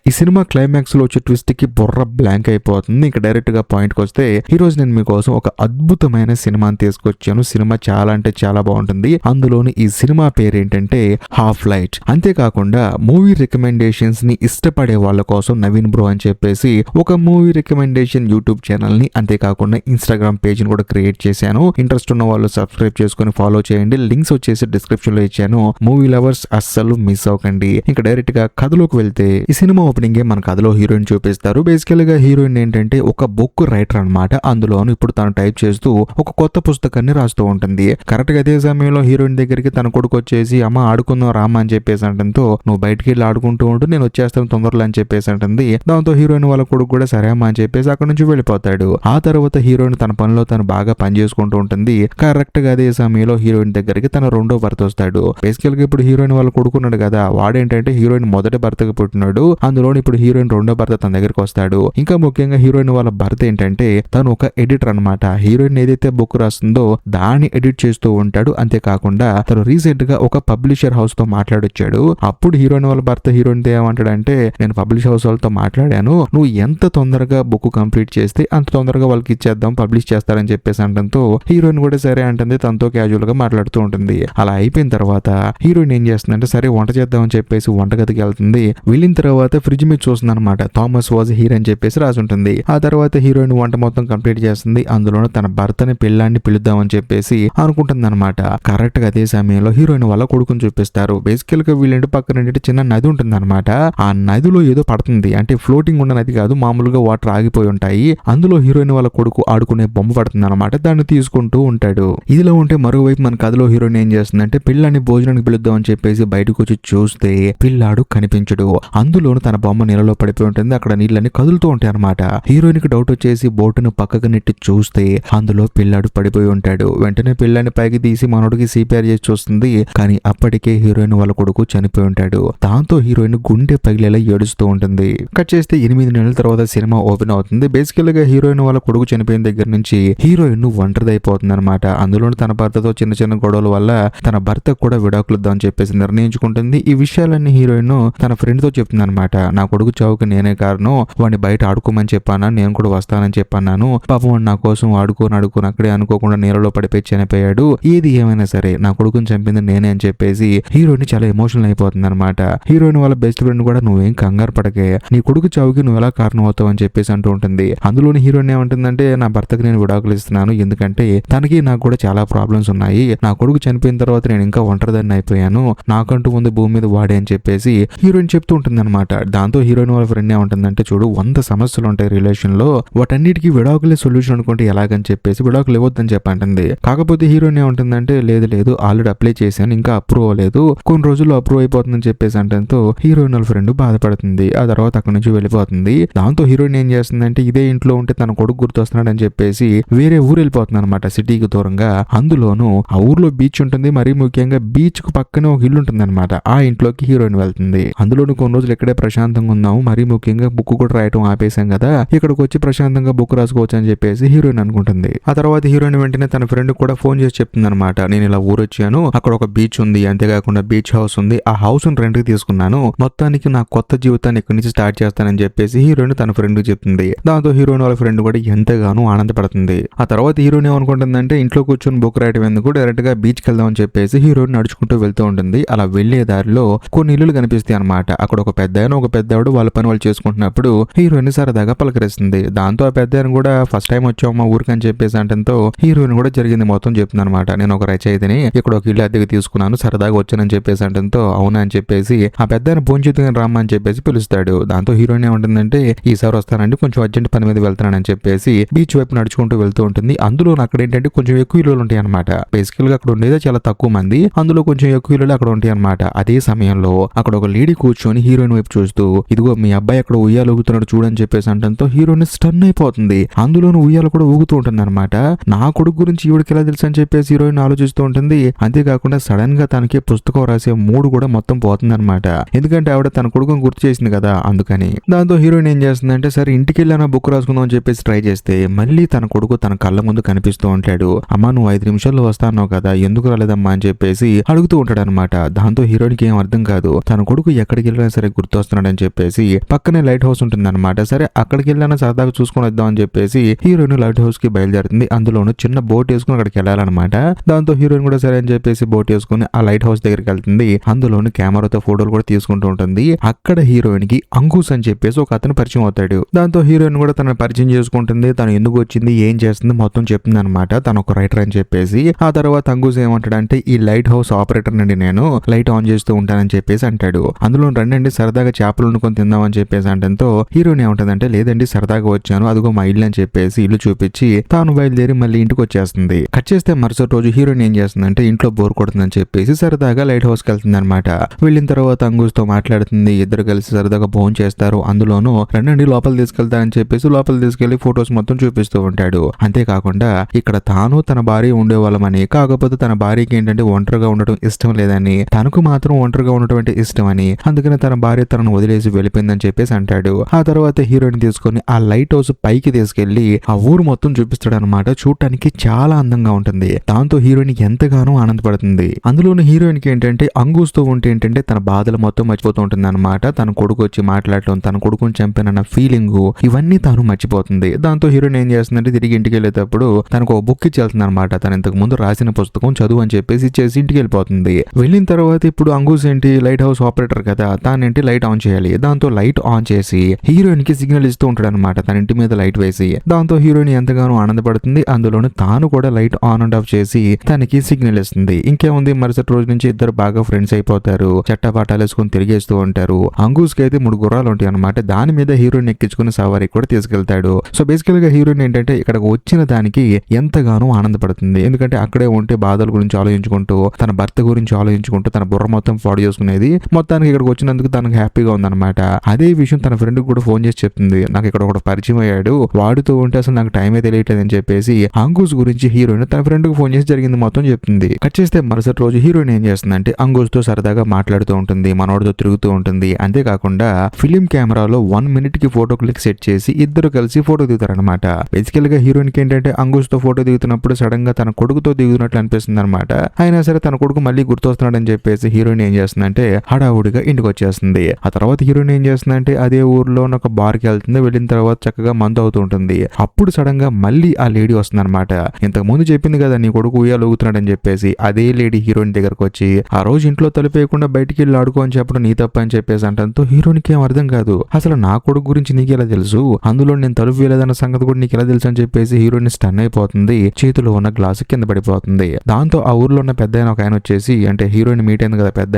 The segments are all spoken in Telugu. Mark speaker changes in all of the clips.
Speaker 1: ఈ సినిమా క్లైమాక్స్ లో వచ్చే ట్విస్ట్ కి బుర్ర బ్లాంక్ అయిపోతుంది. ఇంకా డైరెక్ట్ గా పాయింట్ కి వస్తే ఈ రోజు నేను మీకోసం ఒక అద్భుతమైన సినిమాని తీసుకొచ్చాను. సినిమా చాలా అంటే చాలా బాగుంటుంది. అందులోని ఈ సినిమా పేరు ఏంటంటే హాఫ్ లైట్. అంతేకాకుండా మూవీ రికమెండేషన్స్ ని ఇష్టపడే వాళ్ళ కోసం నవీన్ బ్రో అని చెప్పేసి ఒక మూవీ రికమెండేషన్ యూట్యూబ్ ఛానల్ ని, అంతేకాకుండా ఇన్స్టాగ్రామ్ పేజ్ ని కూడా క్రియేట్ చేశాను. ఇంట్రెస్ట్ ఉన్న వాళ్ళు సబ్స్క్రైబ్ చేసుకుని ఫాలో చేయండి. లింక్స్ వచ్చేసి డిస్క్రిప్షన్ లో ఇచ్చాను. మూవీ లవర్స్ అస్సలు మిస్ అవ్వకండి. ఇంకా డైరెక్ట్ గా కథలోకి వెళ్తే ఈ సినిమా ఓపెనింగ్ మన కథలో హీరోయిన్ చూపిస్తారు. బేసికల్ గా హీరోయిన్ ఏంటంటే ఒక బుక్ రైటర్ అన్నమాట. అందులోను ఇప్పుడు తను టైప్ చేస్తూ ఒక కొత్త పుస్తకాన్ని రాస్తూ ఉంటుంది. కరెక్ట్ గా అదే సమయంలో హీరోయిన్ దగ్గరికి తన కొడుకు వచ్చేసి అమ్మ ఆడుకుందాం రామా అని చెప్పేసి అంటంతో నువ్వు బయటికి వెళ్ళి ఆడుకుంటూ ఉంటూ నేను వచ్చేస్తాను తొందరలో అని చెప్పేసి అంటుంది. దాంతో హీరోయిన్ వాళ్ళ కొడుకు కూడా సరే అమ్మా అని చెప్పేసి అక్కడ నుంచి వెళ్ళిపోతాడు. ఆ తర్వాత హీరోయిన్ తన పనిలో తను బాగా పని చేసుకుంటూ ఉంటుంది. కరెక్ట్ గా అదే సమయంలో హీరోయిన్ దగ్గరికి తన రెండో భర్త వస్తాడు. బేసికల్ గా ఇప్పుడు హీరోయిన్ వాళ్ళ కొడుకున్నాడు కదా, వాడేంటంటే హీరోయిన్ మొదటి భర్తకు పుట్టినాడు. అందులో ఇప్పుడు హీరోయిన్ రెండో భర్త తన దగ్గరికి వస్తాడు. ఇంకా ముఖ్యంగా హీరోయిన్ వాళ్ళ భర్త ఏంటంటే తను ఒక ఎడిటర్ అన్నమాట. హీరోయిన్ ఏదైతే బుక్ రాస్తుందో దాన్ని ఎడిట్ చేస్తూ ఉంటాడు. అంతేకాకుండా తను రీసెంట్ గా ఒక పబ్లిషర్ హౌస్ తో మాట్లాడొచ్చాడు. అప్పుడు హీరోయిన్ వాళ్ళ భర్త హీరోయిన్ ఏమంటాడంటే నేను పబ్లిష్ హౌస్ వాళ్ళతో మాట్లాడాను, నువ్వు ఎంత తొందరగా బుక్ కంప్లీట్ చేస్తే అంత తొందరగా వాళ్ళకి ఇచ్చేద్దాం, పబ్లిష్ చేస్తారని చెప్పేసి అంటంతో హీరోయిన్ కూడా సరే అంటుంది. తనతో క్యాజువల్ గా మాట్లాడుతూ ఉంటుంది. అలా అయిపోయిన తర్వాత హీరోయిన్ ఏం చేస్తుందంటే సరే వంట చేద్దామని చెప్పేసి వంటగదికి వెళ్తుంది. వెళ్ళిన తర్వాత ఫ్రిడ్జ్ మీద చూస్తుంది అనమాట. థామస్ వాజ్ హీర్ అని చెప్పేసి రాసి ఉంటుంది. ఆ తర్వాత హీరోయిన్ వంట మొత్తం కంప్లీట్ చేస్తుంది. అందులోనే తన భర్తని పెళ్ళాన్ని పిలుద్దామని చెప్పేసి అనుకుంటుంది అనమాట. కరెక్ట్ గా అదే సమయంలో హీరోయిన్ వాళ్ళ కొడుకుని చూపిస్తారు. బేసికల్ గా వీళ్ళంటి పక్కన చిన్న నది ఉంటుంది అనమాట. ఆ నదిలో ఏదో పడుతుంది, అంటే ఫ్లోటింగ్ ఉన్న నది కాదు, మామూలుగా వాటర్ ఆగిపోయి ఉంటాయి. అందులో హీరోయిన్ వాళ్ళ కొడుకు ఆడుకునే బొమ్మ పడుతుంది అనమాట. దాన్ని తీసుకుంటూ ఉంటాడు. ఇదిలో ఉంటే మరోవైపు మన కథలో హీరోయిన్ ఏం చేస్తుందంటే పిల్లాన్ని భోజనానికి పిలుద్దామని చెప్పేసి బయటకు వచ్చి చూస్తే పిల్లాడు కనిపించడు. అందులోను తన బొమ్మ నీళ్ళలో పడిపోయి ఉంటుంది. అక్కడ నీళ్ళని కదులుతూ ఉంటాయి అనమాట. హీరోయిన్ కి డౌట్ వచ్చేసి బోటును పక్కకు నెట్టి చూస్తే అందులో పిల్లాడు పడిపోయి ఉంటాడు. వెంటనే పిల్లాన్ని పైకి తీసి మనోడికి సిపిఆర్ చేసి చూస్తుంది. కానీ అప్పటికే హీరోయిన్ వాళ్ళ కొడుకు చనిపోయి ఉంటాడు. దాంతో హీరోయిన్ గుండె పగిలేలా ఏడుస్తూ ఉంటుంది. కట్ చేస్తే 8 నెలల తర్వాత సినిమా ఓపెన్ అవుతుంది. బేసికల్ గా హీరోయిన్ వాళ్ళ కొడుకు చనిపోయిన దగ్గర నుంచి హీరోయిన్ ఒంటరిదైపోతుంది అనమాట. అందులోని తన భర్తతో చిన్న చిన్న గొడవల వల్ల తన భర్త కూడా విడాకులు ఇద్దామని చెప్పేసి నిర్ణయించుకుంటుంది. ఈ విషయాలన్నీ హీరోయిన్ తన ఫ్రెండ్ తో చెప్తుంది అనమాట. నా కొడుకు చావుకి నేనే కారణం, వాడిని బయట ఆడుకోమని చెప్పాను, నేను కూడా వస్తానని చెప్పన్నాను, పాపం వాడు నా కోసం ఆడుకోని అక్కడే అనుకోకుండా నీళ్ళలో పడిపోయి చనిపోయాడు, ఏది ఏమైనా సరే నా కొడుకుని చంపింది నేనే అని చెప్పేసి హీరోయిన్ చాలా ఎమోషనల్ అయిపోతుంది అనమాట. హీరోయిన్ వాళ్ళ బెస్ట్ ఫ్రెండ్ కూడా నువ్వేం కంగారు పడకే, నీ కొడుకు చావుకి నువ్వు ఎలా కారణం అవుతావు అని చెప్పేసి అంటూ ఉంటుంది. అందులోని హీరోయిన్ ఏమంటుందంటే నా భర్తకి నేను విడాకులు ఇస్తున్నాను, ఎందుకంటే తనకి నాకు కూడా చాలా ప్రాబ్లమ్స్ ఉన్నాయి, నా కొడుకు చనిపోయిన తర్వాత నేను ఇంకా ఒంటరిదాన్ని అయిపోయాను, నాకంటూ ముందు భూమి మీద వాడే అని చెప్పేసి హీరోయిన్ చెప్తూ ఉంటుంది అనమాట. దాంతో హీరోయిన్ వాళ్ళ ఫ్రెండ్ ఏమంటుందంటే చూడు 100 సమస్యలు ఉంటాయి రిలేషన్ లో, వాటన్నిటికీ విడాకులే సొల్యూషన్ అనుకుంటే ఎలాగని చెప్పేసి విడాకులు ఇవ్వద్దని చెప్పంటుంది. కాకపోతే హీరోయిన్ ఏమంటుందంటే లేదు ఆల్రెడీ అప్లై చేశాను, ఇంకా అప్రూవ్ అవ్వలేదు, కొన్ని రోజుల్లో అప్రూవ్ అయిపోతుందని చెప్పేసి అంటంతో హీరోయిన్ వాళ్ళ ఫ్రెండ్ బాధపడుతుంది. ఆ తర్వాత అక్కడి నుంచి వెళ్ళిపోతుంది. దాంతో హీరోయిన్ ఏం చేస్తుందంటే ఇదే ఇంట్లో ఉంటే తన కొడుకు గుర్తొస్తున్నాడు అని చెప్పేసి వేరే ఊరు వెళ్ళిపోతుంది అనమాట, సిటీకి దూరంగా. అందులోనూ ఆ ఊర్లో బీచ్ ఉంటుంది, మరీ ముఖ్యంగా బీచ్ కు పక్కనే ఒక ఇల్లు ఉంటుంది అనమాట. ఆ ఇంట్లోకి హీరోయిన్ వెళ్తుంది. అందులోనూ కొన్ని రోజులు ఇక్కడే ప్రశాంతంగా ఉన్నాము, మరీ ముఖ్యంగా బుక్ కూడా రాయటం ఆపేశాం కదా, ఇక్కడికి వచ్చి ప్రశాంతంగా బుక్ రాసుకోవచ్చు అని చెప్పేసి హీరోయిన్ అనుకుంటుంది. ఆ తర్వాత హీరోయిన్ వెంటనే తన ఫ్రెండ్ కూడా ఫోన్ చేసి చెప్తుంది అనమాట, నేను ఇలా ఊరు వచ్చాను, అక్కడ ఒక బీచ్ ఉంది, అంతేకాకుండా బీచ్ హౌస్ ఉంది, ఆ హౌస్ ని రెంట్ కి తీసుకున్నాను, మొత్తానికి నా కొత్త జీవితాన్ని ఇక్కడి నుంచి స్టార్ట్ చేస్తానని చెప్పేసి హీరోయిన్ తన ఫ్రెండ్ చెప్తుంది. దాంతో హీరోయిన్ వాళ్ళ ఫ్రెండ్ కూడా ఎంతగానో ఆనందపడుతుంది. ఆ తర్వాత హీరోయిన్ ఏమనుకుంటుందంటే ఇంట్లో కూర్చొని బుక్ రాయటం ఎందుకు, డైరెక్ట్ గా బీచ్ కి వెళ్దాం అని చెప్పేసి హీరోయిన్ నడుచుకుంటూ వెళ్తూ ఉంటుంది. అలా వెళ్లే దారిలో కొన్ని ఇల్లులు కనిపిస్తాయి అనమాట. అక్కడ ఒక పెద్దవాడు వాళ్ళ పని వాళ్ళు చేసుకుంటున్నప్పుడు హీరోయిన్ సరదాగా పలకరిస్తుంది. దాంతో ఆ పెద్ద కూడా ఫస్ట్ టైం వచ్చావు మా ఊరికి అని చెప్పేసి అంటంతో హీరోయిన్ కూడా జరిగింది మొత్తం చెప్తుంది అనమాట. నేను ఒక రచయితని, ఇక్కడ ఒక ఇల్లు అద్దెకి తీసుకున్నాను, సరదాగా వచ్చానని చెప్పేసి అంటంతో అవునా అని చెప్పేసి ఆ పెద్ద భోంచేతుగా రామ్మా అని చెప్పేసి పిలుస్తాడు. దాంతో హీరోయిన్ ఏముంటుందంటే ఈసారి వస్తానండి, కొంచెం అర్జెంట్ పని మీద వెళ్తానని చెప్పేసి బీచ్ వైపు నడుచుకుంటూ వెళ్తూ ఉంటుంది. అందులో అక్కడ ఏంటంటే కొంచెం ఎక్కువ ఇల్లులు ఉంటాయి అనమాట. బేసికల్ గా అక్కడ ఉండేది చాలా తక్కువ మంది, అందులో కొంచెం ఎక్కువ ఇల్లులు అక్కడ ఉంటాయి అనమాట. అదే సమయంలో అక్కడ ఒక లేడీ కూర్చొని హీరోయిన్ వైపు చూస్తూ ఇదిగో మీ అబ్బాయి అక్కడ ఉయ్యాలు ఊగుతున్నాడు చూడని చెప్పేసి అంటంతో హీరోయిన్ స్టన్ అయిపోతుంది. అందులోనూ ఉయ్యాలు కూడా ఊగుతూ ఉంటుంది అనమాట. నా కొడుకు గురించి ఈవిడికి ఎలా తెలుసు అని చెప్పేసి హీరోయిన్ ఆలోచిస్తూ ఉంటుంది. అంతేకాకుండా సడన్ గా తనకి పుస్తకం రాసే మూడు కూడా మొత్తం పోతుంది అనమాట. ఎందుకంటే ఆవిడ తన కొడుకుని గుర్తు చేసింది కదా, అందుకని. దాంతో హీరోయిన్ ఏం చేస్తుందంటే సరే ఇంటికి వెళ్ళినా బుక్ రాసుకుందాం అని చెప్పేసి ట్రై చేస్తే మళ్ళీ తన కొడుకు తన కళ్ళ ముందు కనిపిస్తూ ఉంటాడు. అమ్మా నువ్వు 5 నిమిషాల్లో వస్తాన్నావు కదా, ఎందుకు రాలేదమ్మా అని చెప్పేసి అడుగుతూ ఉంటాడు అనమాట. దాంతో హీరోయిన్కి ఏం అర్థం కాదు, తన కొడుకు ఎక్కడికి వెళ్ళినా సరే గుర్తొస్తున్నాడని అని చెప్పేసి పక్కనే లైట్ హౌస్ ఉంటుంది అనమాట. సరే అక్కడికి వెళ్ళాను సరదాగా చూసుకొని వద్దాం అని చెప్పేసి హీరోయిన్ లైట్ హౌస్ కి బయలుదేరుతుంది. అందులోను చిన్న బోట్ వేసుకుని అక్కడికి వెళ్ళాలన్నమాట. దాంతో హీరోయిన్ కూడా సరే అని చెప్పేసి బోట్ వేసుకుని ఆ లైట్ హౌస్ దగ్గరికి వెళ్తుంది. అందులోను కెమెరాతో ఫోటోలు కూడా తీసుకుంటూ ఉంటుంది. అక్కడ హీరోయిన్ కి అంకుష్ అని చెప్పేసి ఒక అతను పరిచయం అవుతాడు. దాంతో హీరోయిన్ కూడా తన పరిచయం చేసుకుంటుంది. తను ఎందుకు వచ్చింది ఏం చేస్తుంది మొత్తం చెప్తుంది అనమాట. తను ఒక రైటర్ అని చెప్పేసి. ఆ తర్వాత అంకుష్ ఏమంటాడంటే ఈ లైట్ హౌస్ ఆపరేటర్ నుండి నేను లైట్ ఆన్ చేస్తూ ఉంటానని చెప్పేసి అంటాడు. అందులో రండి సరదాగా చేపలు వండుకొని తిందామని చెప్పేసి అంటంతో హీరోయిన్ ఏమంటుందంటే లేదండి సరదాగా వచ్చాను అదిగో మా ఇల్లు అని చెప్పేసి ఇల్లు చూపించి తాను బయలుదేరి మళ్ళీ ఇంటికి వచ్చేస్తుంది. కట్ చేస్తే మరుసటి రోజు హీరోయిన్ ఏం చేస్తుందంటే ఇంట్లో బోర్ కొడుతుందని చెప్పేసి సరదాగా లైట్ హౌస్ కి వెళ్తుంది అనమాట. వెళ్ళిన తర్వాత అంకుష్ తో మాట్లాడుతుంది. ఇద్దరు కలిసి సరదాగా భోజనం చేస్తారు. అందులోనూ రండి లోపల తీసుకెళ్తానని చెప్పేసి లోపల తీసుకెళ్లి ఫొటోస్ మొత్తం చూపిస్తూ ఉంటాడు. అంతేకాకుండా ఇక్కడ తాను తన భార్య ఉండేవాళ్ళమని, కాకపోతే తన భార్యకి ఏంటంటే ఒంటరిగా ఉండటం ఇష్టం లేదని, తనకు మాత్రం ఒంటరిగా ఉండటం అంటే ఇష్టం అని, అందుకని తన భార్య తనను వదిలేసి వెళ్ళిపోయిందని చెప్పేసి అంటాడు. ఆ తర్వాత హీరోయిన్ తీసుకొని ఆ లైట్ హౌస్ పైకి తీసుకెళ్లి ఆ ఊరు మొత్తం చూపిస్తాడు అనమాట. చూడటానికి చాలా అందంగా ఉంటుంది. దాంతో హీరోయిన్ ఎంతగానో ఆనందపడుతుంది. అందులోని హీరోయిన్ కి ఏంటంటే అంకుష్ తో ఉంటే ఏంటంటే తన బాధలు మొత్తం మర్చిపోతూ ఉంటుంది అనమాట. తన కొడుకు వచ్చి మాట్లాడటం, తన కొడుకుని చంపినన్న ఫీలింగ్ ఇవన్నీ తాను మర్చిపోతుంది. దాంతో హీరోయిన్ ఏం చేస్తుందంటే తిరిగి ఇంటికి వెళ్ళేటప్పుడు తనకు ఒక బుక్ ఇచ్చేస్తుంది అనమాట. తను ఇంతకు ముందు రాసిన పుస్తకం చదువు అని చెప్పేసి ఇచ్చేసి ఇంటికి వెళ్ళిపోతుంది. వెళ్ళిన తర్వాత ఇప్పుడు అంకుష్ ఏంటి లైట్ హౌస్ ఆపరేటర్ కదా, తానేంటి లైట్ ఆన్ చేయాలి. దాంతో లైట్ ఆన్ చేసి హీరోయిన్ కి సిగ్నల్ ఇస్తూ ఉంటాడు అనమాట. తన ఇంటి మీద లైట్ వేసి. దాంతో హీరోయిన్ ఎంతగానో ఆనందపడుతుంది. అందులోనే తాను కూడా లైట్ ఆన్ అండ్ ఆఫ్ చేసి తనకి సిగ్నల్ ఇస్తుంది. ఇంకేముంది మరుసటి రోజు నుంచి ఇద్దరు బాగా ఫ్రెండ్స్ అయిపోతారు. చట్టపాటాలు వేసుకుని తిరిగేస్తూ ఉంటారు. అంకుష్ కి అయితే 3 గుర్రాలు ఉంటాయి అనమాట. దాని మీద హీరోయిన్ ఎక్కించుకుని సవారికి కూడా తీసుకెళ్తాడు. సో బేసికల్ గా హీరోయిన్ ఏంటంటే ఇక్కడ వచ్చిన దానికి ఎంతగానో ఆనందపడుతుంది. ఎందుకంటే అక్కడే ఉంటే బాధల గురించి ఆలోచించుకుంటూ తన భర్త గురించి ఆలోచించుకుంటూ తన బుర్ర మొత్తం పాడు చేసుకునేది. మొత్తానికి ఇక్కడికి వచ్చినందుకు తనకు హ్యాపీగా ఉందన్నమాట. అదే విషయం తన ఫ్రెండ్ కూడా ఫోన్ చేసి చెప్తుంది. నాకు ఇక్కడ ఒకటి పరిచయం అయ్యాడు, వాడితో ఉంటే అసలు నాకు టైమే తెలియట్లేదు అని చెప్పేసి అంకుష్ గురించి హీరోయిన్ తన ఫ్రెండ్ కు ఫోన్ చేసి జరిగింది మొత్తం చెప్తుంది. కట్ చేస్తే మరుసటి రోజు హీరోయిన్ ఏం చేస్తుందంటే అంకుష్ తో సరదాగా మాట్లాడుతూ ఉంటుంది, మనోడితో తిరుగుతూ ఉంటుంది. అంతేకాకుండా ఫిలిం కెమెరాలో 1 minute కి ఫోటో క్లిక్ సెట్ చేసి ఇద్దరు కలిసి ఫోటో దిగుతారనమాట. బేసికల్ గా హీరోయిన్ కి ఏంటంటే అంకుష్ తో ఫోటో దిగుతున్నప్పుడు సడన్ గా తన కొడుకుతో దిగుతున్నట్లు అనిపిస్తుంది అనమాట. అయినా సరే తన కొడుకు మళ్ళీ గుర్తొస్తున్నాడని చెప్పేసి హీరోయిన్ ఏం చేస్తుందంటే హడావుడిగా ఇంటికి వచ్చేస్తుంది. ఆ తర్వాత హీరోయిన్ ఏం చేస్తుందంటే అదే ఊర్లో ఒక బార్ కి వెళ్తుంది. వెళ్ళిన తర్వాత చక్కగా మందు అవుతూ ఉంటుంది. అప్పుడు సడన్ గా మళ్ళీ ఆ లేడీ వస్తుంది అనమాట. ఇంతకు ముందు చెప్పింది కదా నీ కొడుకు ఉయ్యాలూగుతున్నాడు అని చెప్పేసి అదే లేడీ హీరోయిన్ దగ్గరకు వచ్చి ఆ రోజు ఇంట్లో తలుపేయకుండా బయటికి వెళ్ళి ఆడుకో అని చెప్పడం నీ తప్ప అని చెప్పేసి అంటంతో హీరోయిన్ కి ఏం అర్థం కాదు. అసలు నా కొడుకు గురించి నీకు ఎలా తెలుసు, అందులో నేను తలుపు వేయలేదన్న సంగతి కూడా నీకు ఎలా తెలుసు అని చెప్పేసి హీరోయిన్ స్టన్ అయిపోతుంది. చేతిలో ఉన్న గ్లాసు కింద పడిపోతుంది. దాంతో ఆ ఊర్లో ఉన్న పెద్ద ఒక ఆయన వచ్చేసి అంటే హీరోయిన్ మీట్ అయింది కదా పెద్ద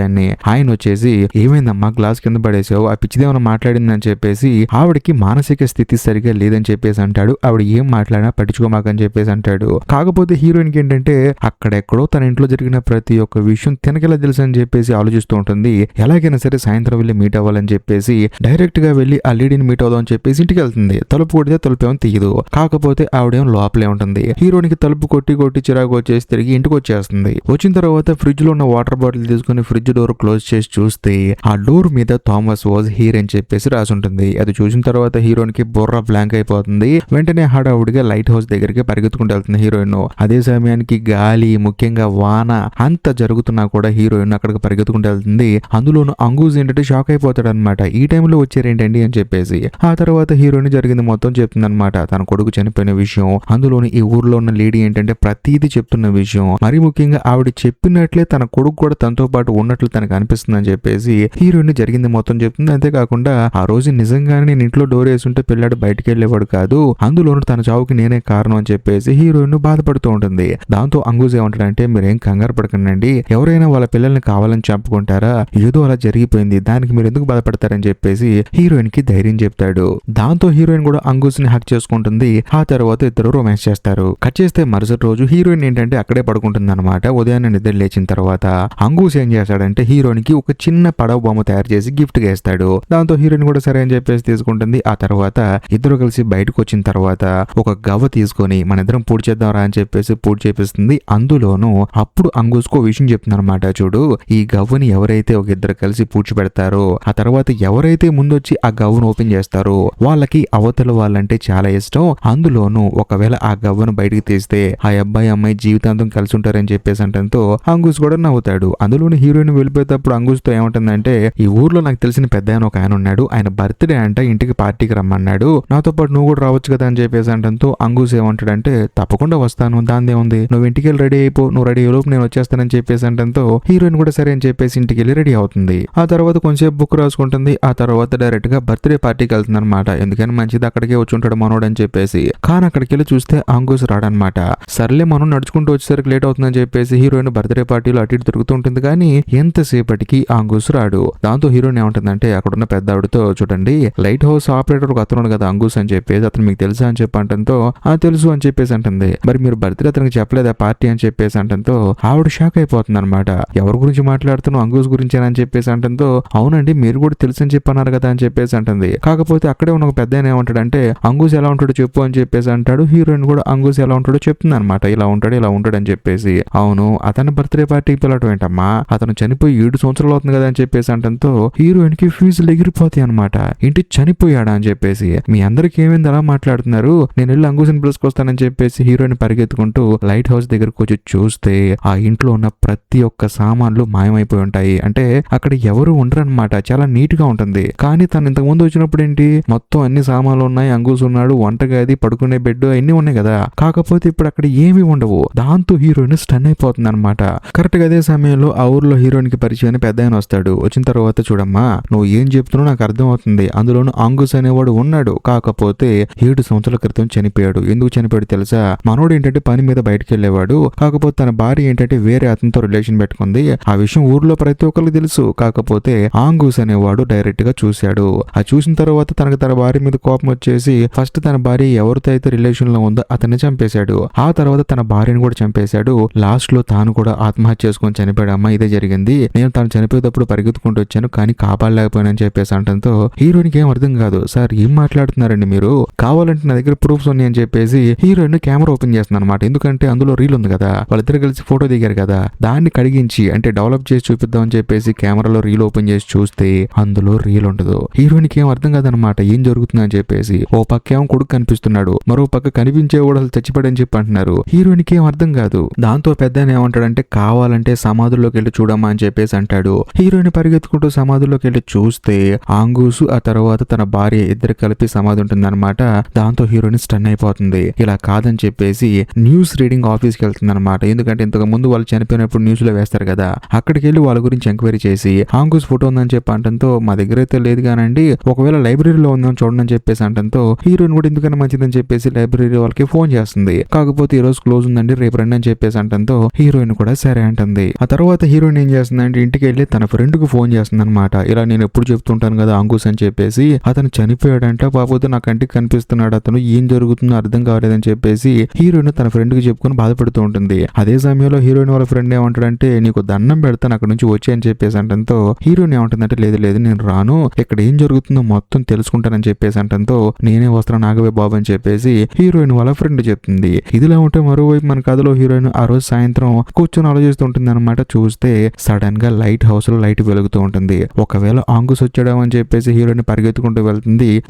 Speaker 1: ఆయన వచ్చేసి ఏమైందమ్మా గ్లాస్ కింద పడేసావు, ఆ పిచ్చిదేమన్నా మాట్లాడింది అని చెప్పేసి ఆవిడకి మానసిక స్థితి సరిగా లేదని చెప్పేసి అంటాడు. ఆవిడ ఏం మాట్లాడినా పట్టించుకోమాకని చెప్పేసి అంటాడు. కాకపోతే హీరోయిన్ కి ఏంటంటే అక్కడెక్కడో తన ఇంట్లో జరిగిన ప్రతి ఒక్క విషయం తినకెలా తెలుసు అని చెప్పేసి ఆలోచిస్తూ ఉంటుంది. ఎలాగైనా సరే సాయంత్రం వెళ్ళి మీట్ అవ్వాలని చెప్పేసి డైరెక్ట్ గా వెళ్ళి ఆ లేడీని మీట్ అవుదాం అని చెప్పేసి ఇంటికి వెళ్తుంది. తలుపు కొడితే తలుపు ఏమో తీయదు. కాకపోతే ఆవిడేమో లోపలే ఉంటుంది. హీరోయిన్ కి తలుపు కొట్టి చిరాకు వచ్చేసి తిరిగి ఇంటికి వచ్చేస్తుంది. వచ్చిన తర్వాత ఫ్రిడ్జ్ లో ఉన్న వాటర్ బాటిల్ తీసుకుని ఫ్రిడ్జ్ డోర్ క్లోజ్ చేసి చూస్తే ఆ డోర్ మీద థామస్ వాజ్ హియర్ అని చెప్పేసి రాసి ఉంటుంది. అది చూసిన తర్వాత హీరోయిన్ కి బుర్ర బ్లాంక్ అయిపోతుంది. వెంటనే హడావుడిగా లైట్ హౌస్ దగ్గరికి పరిగెత్తుకుంటూ వెళ్తుంది హీరోయిన్. అదే సమయానికి గాలి ముఖ్యంగా వాన అంత జరుగుతున్నా కూడా హీరోయిన్ అక్కడికి పరిగెత్తుకుంటూ వెళ్తుంది. అందులోనూ అంకుష్ ఏంటంటే షాక్ అయిపోతాడు అనమాట. ఈ టైంలో వచ్చారేంటండి అని చెప్పేసి. ఆ తర్వాత హీరోయిన్ జరిగింది మొత్తం చెప్తుంది అనమాట. తన కొడుకు చనిపోయిన విషయం, అందులోని ఈ ఊర్లో ఉన్న లేడీ ఏంటంటే ప్రతిదీ చెప్తున్న విషయం, మరి ముఖ్యంగా ఆవిడ చెప్పినట్లే తన కొడుకు కూడా తనతో పాటు ఉన్నట్లు తనకు అనిపిస్తుంది అని చెప్పేసి హీరోయిన్ జరిగింది మొత్తం చెప్తుంది. అంతేకాకుండా ఆ రోజు నిజంగానే నేను ఇంట్లో డోర్ వేసుంటే పిల్లాడు బయటికి వెళ్ళేవాడు కాదు, అందులోనూ తన చావుకి నేనే కారణం అని చెప్పేసి హీరోయిన్ బాధపడుతూ ఉంటుంది. దాంతో అంకుష్ ఏమంటాడంటే మీరేం కంగారు పడకండి, ఎవరైనా వాళ్ళ పిల్లల్ని కావాలని చంపుకుంటారా, ఏదో అలా జరిగిపోయింది, దానికి మీరు ఎందుకు బాధపడతారని చెప్పేసి హీరోయిన్ కి ధైర్యం చెప్తాడు. దాంతో హీరోయిన్ కూడా అంకుష్ ని హక్ చేసుకుంటుంది. ఆ తర్వాత ఇద్దరు రొమాన్స్ చేస్తారు. కట్ చేస్తే మరుసటి రోజు హీరోయిన్ ఏంటంటే అక్కడే పడుకుంటుంది అనమాట. ఉదయాన్నే నిద్ర లేచిన తర్వాత అంకుష్ ఏం చేస్తాడంటే హీరోయిన్ కి ఒక చిన్న పడవ బొమ్మ తయారు చేసి గిఫ్ట్ గా ఇస్తాడు. దాంతో హీరోయిన్ కూడా సరే అని చెప్పేసి తీసుకుంటుంది. ఆ తర్వాత ఇద్దరు కలిసి బయటకు వచ్చిన తర్వాత ఒక గవ్వ తీసుకొని మన ఇద్దరం పూజ చేద్దాం రా అని చెప్పేసి పూజ చేపిస్తుంది. అందులోనూ అప్పుడు అంకుష్ కు విషయం చెప్తుంది అనమాట. చూడు, ఈ గవ్వని ఎవరైతే ఒక ఇద్దరు కలిసి పూజ పెడతారో ఆ తర్వాత ఎవరైతే ముందొచ్చి ఆ గవ్వను ఓపెన్ చేస్తారో వాళ్ళకి అవతల వాళ్ళంటే చాలా ఇష్టం. అందులోనూ ఒకవేళ ఆ గవ్వను బయటికి తీస్తే ఆ అబ్బాయి అమ్మాయి జీవితాంతం కలిసి ఉంటారని చెప్పేసి అంటంతో అంకుష్ కూడా నవ్వుతాడు. అందులోని హీరోయిన్ వెళ్ళిపోయేటప్పుడు అంకుష్ తో ఏమంటుందంటే ఈ ఊర్లో నాకు తెలిసిన అని పెద్ద ఆయన ఒక ఆయన ఉన్నాడు, ఆయన బర్త్డే అంట, ఇంటికి పార్టీకి రమ్మన్నాడు, నాతో పాటు నువ్వు కూడా రావచ్చు కదా అని చెప్పేసి అంటంతో అంగూస్ ఏమంటాడంటే తప్పకుండా వస్తాను, దాందే ఉంది, నువ్వు ఇంటికి వెళ్ళి రెడీ అయిపో, నువ్వు రెడీ అయ్యేలోపు నేను వచ్చేస్తానని చెప్పేసి అంటంతో హీరోయిన్ కూడా సరే అని చెప్పేసి ఇంటికి వెళ్ళి రెడీ అవుతుంది. ఆ తర్వాత కొంచెం బుక్ రాసుకుంటుంది. ఆ తర్వాత డైరెక్ట్ గా బర్త్డే పార్టీకి వెళ్తుంది అనమాట. ఎందుకని మంచిది అక్కడికే వచ్చి ఉంటాడు మనోడు అని చెప్పేసి. కానీ అక్కడికి వెళ్ళి చూస్తే అంగూస్ రాడనమాట. సర్లే మనం నడుచుకుంటూ వచ్చేసరికి లేట్ అవుతుందని చెప్పేసి హీరోయిన్ బర్త్డే పార్టీలో అటు ఇటు తిరుగుతుంటుంది, కానీ ఎంతసేపటికి అంగూస్ రాడు. దాంతో హీరోయిన్ ఏమంటుందంటే అక్కడున్న పెద్ద ఆవిడతో, చూడండి లైట్ హౌస్ ఆపరేటర్ ఒక అతను కదా అంగూస్ అని చెప్పేసి, అతను మీకు తెలుసా అని చెప్పి అంటంతో ఆ తెలుసు అని చెప్పేసి అంటుంది. మరి మీరు బర్త్డే అతనికి చెప్పలేదా పార్టీ అని చెప్పేసి అంటంతో ఆవిడ షాక్ అయిపోతుంది అనమాట. ఎవరి గురించి మాట్లాడుతున్నావు, అంగూస్ గురించి అని చెప్పేసి అంటంతో అవునండి మీరు కూడా తెలుసు అని చెప్పి అన్నారు కదా అని చెప్పేసి అంటుంది. కాకపోతే అక్కడే ఉన్న ఒక పెద్ద ఆయన ఏమంటాడంటే అంగూస్ ఎలా ఉంటాడో చెప్పు అని చెప్పేసి అంటాడు. హీరోయిన్ కూడా అంగూస్ ఎలా ఉంటాడో చెప్తుంది అనమాట. ఇలా ఉంటాడు అని చెప్పేసి. అవును అతని బర్త్డే పార్టీకి పిలవటం ఏంటమ్మా, అతను చనిపోయి 7 సంవత్సరాలు అవుతుంది కదా అని చెప్పేసి అంటంతో హీరోయిన్ కి ఫీజులు ఎగిరిపోతాయి అనమాట. ఇంటి చనిపోయాడా అని చెప్పేసి. మీ అందరికి ఏమైంది అలా మాట్లాడుతున్నారు, నేను వెళ్ళి అంగూసిని పిలుచుకొస్తానని చెప్పేసి హీరోయిన్ పరిగెత్తుకుంటూ లైట్ హౌస్ దగ్గరకు వచ్చి చూస్తే ఆ ఇంట్లో ఉన్న ప్రతి ఒక్క సామాన్లు మాయమైపోయి ఉంటాయి. అంటే అక్కడ ఎవరు ఉండరనమాట, చాలా నీట్ గా ఉంటుంది. కానీ తను ఇంతకు ముందు వచ్చినప్పుడు ఏంటి మొత్తం అన్ని సామాన్లు ఉన్నాయి, అంగూస్ ఉన్నాడు, వంటగది, పడుకునే బెడ్ అన్ని ఉన్నాయి కదా. కాకపోతే ఇప్పుడు అక్కడ ఏమీ ఉండవు. దాంతో హీరోయిన్ స్టన్ అయిపోతుంది అనమాట. కరెక్ట్ గా అదే సమయంలో ఆ ఊర్లో హీరోయిన్ కి పరిచయం పెద్ద ఆయన వస్తాడు. వచ్చిన తర్వాత చూడమ్మా నువ్వు ఏం చెప్తున్నావు నాకు అర్థం అవుతుంది, అందులోనూ అంగూస్ అనేవాడు ఉన్నాడు, కాకపోతే 7 సంవత్సరాల క్రితం చనిపోయాడు. ఎందుకు చనిపోయాడు తెలుసా, మనోడు ఏంటంటే పని మీద బయటకు వెళ్ళేవాడు, కాకపోతే తన భార్య ఏంటంటే వేరే అతనితో రిలేషన్ పెట్టుకుంది. ఆ విషయం ఊర్లో ప్రతి ఒక్కరికి తెలుసు. కాకపోతే అంగూస్ అనేవాడు డైరెక్ట్ గా చూశాడు. ఆ చూసిన తర్వాత తనకు తన భార్య మీద కోపం వచ్చేసి ఫస్ట్ తన భార్య ఎవరితో అయితే రిలేషన్ లో ఉందో అతన్ని చంపేశాడు. ఆ తర్వాత తన భార్యను కూడా చంపేశాడు. లాస్ట్ లో తాను కూడా ఆత్మహత్య చేసుకొని చనిపోయాడు. అమ్మ ఇదే జరిగింది, నేను తను చనిపోయేటప్పుడు పరిగెత్తుకుంటూ వచ్చాను కానీ కాపాడలేకపోయానని చెప్పేసి అంటంతో హీరోయిన్ కి ఏం అర్థం కాదు. సార్ ఏం మాట్లాడుతున్నారండి మీరు, కావాలంటే నా దగ్గర ప్రూఫ్స్ ఉన్నాయి అని చెప్పేసి హీరోయిన్ కెమెరా ఓపెన్ చేస్తుంది అనమాట. ఎందుకంటే అందులో రీల్ ఉంది కదా, వాళ్ళిద్దరు కలిసి ఫోటో దిగారు కదా, దాన్ని కడిగించి అంటే డెవలప్ చేసి చూపిద్దాం అని చెప్పేసి కెమెరాలో రీల్ ఓపెన్ చేసి చూస్తే అందులో రీల్ ఉండదు. హీరోయిన్ కి ఏం అర్థం కాదనమాట ఏం జరుగుతుంది అని చెప్పేసి. ఓ పక్క ఏమో కొడుకు కనిపిస్తున్నాడు, మరో పక్క కనిపించే కూడా చచ్చిపోయాడని చెప్పి అంటున్నారు. హీరోయిన్ కి ఏం అర్థం కాదు. దాంతో పెద్ద ఏమంటాడంటే కావాలంటే సమాధుల్లోకి వెళ్ళి చూడమ్మా అని చెప్పేసి అంటాడు. హీరోయిన్ పరిగెత్తుకుంటూ సమాధుల్లోకి వెళ్ళి చూస్తే అంగూసు ఆ తర్వాత తన భార్య ఇద్దరు కలిపి సమాధి ఉంటుందన్నమాట. దాంతో హీరోయిన్ స్టన్ అయిపోతుంది. ఇలా కాదని చెప్పేసి న్యూస్ రీడింగ్ ఆఫీస్కి వెళ్తుంది అనమాట. ఎందుకంటే ఇంతకు ముందు వాళ్ళు చనిపోయినప్పుడు న్యూస్ లో వేస్తారు కదా, అక్కడికి వెళ్ళి వాళ్ళ గురించి ఎంక్వైరీ చేసి అంగూస్ ఫోటో ఉందని చెప్పి అంటంతో మా దగ్గర అయితే లేదు కానండి, ఒకవేళ లైబ్రరీలో ఉందని చూడండి అని చెప్పేసి అంటంతో హీరోయిన్ కూడా ఎందుకన్నా మంచిదని చెప్పేసి లైబ్రరీ వాళ్ళకి ఫోన్ చేస్తుంది. కాకపోతే ఈ రోజు క్లోజ్ ఉందండి రేపు రండి అని చెప్పేసి అంటంతో హీరోయిన్ కూడా సరే అంటుంది. ఆ తర్వాత హీరోయిన్ ఏం చేస్తుందంటే ఇంటికి వెళ్ళి తన ఫ్రెండ్ కు ఫోన్ చేస్తుంది అనమాట. ఇలా నేను ఎప్పుడు చెప్తుంటాను కదా అంగూస్ అని చెప్పేసి, అతను చనిపోయాడంట, కాకపోతే నా కంటికి కనిపిస్తున్నాడు, అతను ఏం జరుగుతుందో అర్థం కాలేదని చెప్పేసి హీరోయిన్ తన ఫ్రెండ్ కి చెప్పుకొని బాధపడుతూ ఉంటుంది. అదే సమయంలో హీరోయిన్ వాళ్ళ ఫ్రెండ్ ఏమంటాడంటే నీకు దండం పెడతాను అక్కడ నుంచి వచ్చి అని చెప్పేసి అంటంతో హీరోయిన్ ఏమంటుందంటే లేదు లేదు నేను రాను, ఇక్కడ ఏం జరుగుతుందో మొత్తం తెలుసుకుంటానని చెప్పేసి అంటంతో నేనే వస్తాను నాగవే బాబు అని చెప్పేసి హీరోయిన్ వాళ్ళ ఫ్రెండ్ చెప్తుంది. ఇదిలా ఉంటే మరోవైపు మన కథలో హీరోయిన్ ఆ రోజు సాయంత్రం కూర్చొని ఆలోచిస్తుంటుంది అనమాట. చూస్తే సడన్ గా లైట్ హౌస్ లో లైట్ వెలుగుతూ ఉంటుంది. ఒకవేళ అంగూస్ వచ్చాడేమో అని చెప్పేసి హీరోయిన్ పరిగెత్తుకుంటూ